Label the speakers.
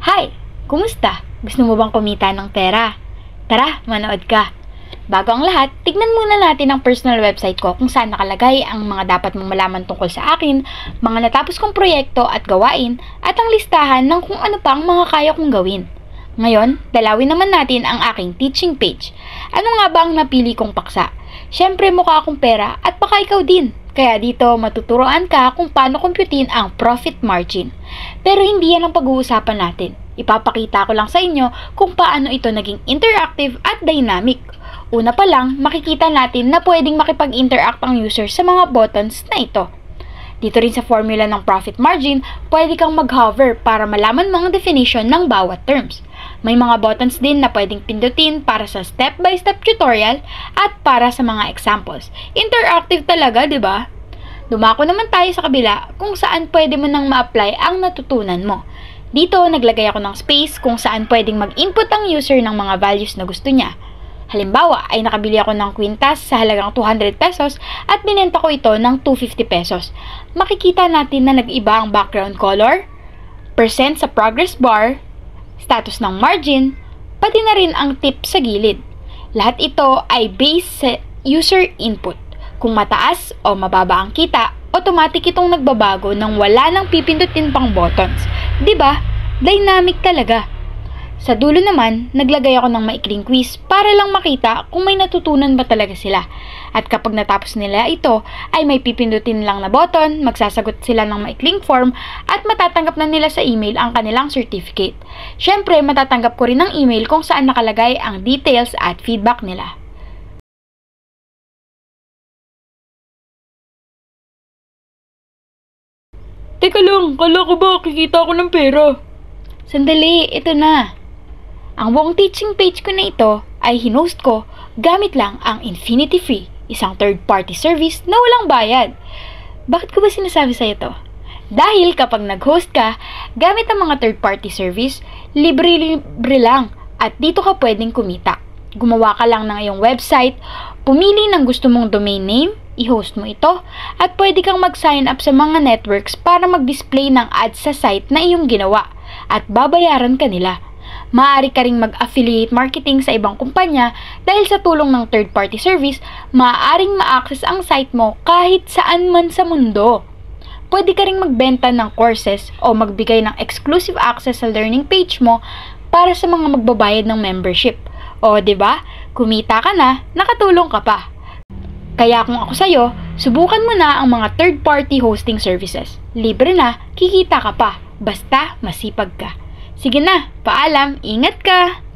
Speaker 1: Hi! Kumusta? Gusto mo bang kumita ng pera? Tara, manood ka! Bago ang lahat, tignan muna natin ang personal website ko kung saan nakalagay ang mga dapat mong malaman tungkol sa akin, mga natapos kong proyekto at gawain, at ang listahan ng kung ano pang mga kaya kong gawin. Ngayon, dalawin naman natin ang aking teaching page. Ano nga ba ang napili kong paksa? Siyempre mukha akong pera at baka ikaw din. Kaya dito matuturoan ka kung paano kumputin ang profit margin. Pero hindi yan ang pag-uusapan natin. Ipapakita ko lang sa inyo kung paano ito naging interactive at dynamic. Una pa lang, makikita natin na pwedeng makipag-interact ang user sa mga buttons na ito. Dito rin sa formula ng profit margin, pwede kang mag-hover para malaman mga definition ng bawat terms. May mga buttons din na pwedeng pindutin para sa step-by-step tutorial at para sa mga examples. Interactive talaga, di ba? Dumako naman tayo sa kabila kung saan pwede mo nang ma-apply ang natutunan mo. Dito, naglagay ako ng space kung saan pwedeng mag-input ang user ng mga values na gusto niya. Halimbawa, ay nakabili ako ng kwintas sa halagang 200 pesos at binenta ko ito ng 250 pesos. Makikita natin na nag-iba ang background color, percent sa progress bar, status ng margin, pati na rin ang tip sa gilid. Lahat ito ay based sa user input. Kung mataas o mababa ang kita, automatic itong nagbabago nang wala nang pipindutin pang buttons. 'Di ba? Dynamic talaga. Sa dulo naman, naglagay ako ng maikling quiz para lang makita kung may natutunan ba talaga sila. At kapag natapos nila ito, ay may pipindutin lang na button, magsasagot sila ng maikling form, at matatanggap na nila sa email ang kanilang certificate. Syempre, matatanggap ko rin ng email kung saan nakalagay ang details at feedback nila. Teka lang, kala ko ba kikita ako ng pera? Sandali, ito na. Ang buong teaching page ko na ito ay hinost ko gamit lang ang Infinity Free, isang third-party service na walang bayad. Bakit ko ba sinasabi sa ito? Dahil kapag nag-host ka, gamit ang mga third-party service, libre-libre lang at dito ka pwedeng kumita. Gumawa ka lang ng iyong website, pumili ng gusto mong domain name, i-host mo ito, at pwede kang mag-sign up sa mga networks para mag-display ng ads sa site na iyong ginawa at babayaran ka nila. Maaari ka ring mag-affiliate marketing sa ibang kumpanya dahil sa tulong ng third-party service, maaaring ma-access ang site mo kahit saan man sa mundo. Pwede ka ring magbenta ng courses o magbigay ng exclusive access sa learning page mo para sa mga magbabayad ng membership. O, 'di ba? Kumita ka na, nakatulong ka pa. Kaya kung ako sa'yo, subukan mo na ang mga third-party hosting services. Libre na, kikita ka pa, basta masipag ka. Sige na, paalam, ingat ka!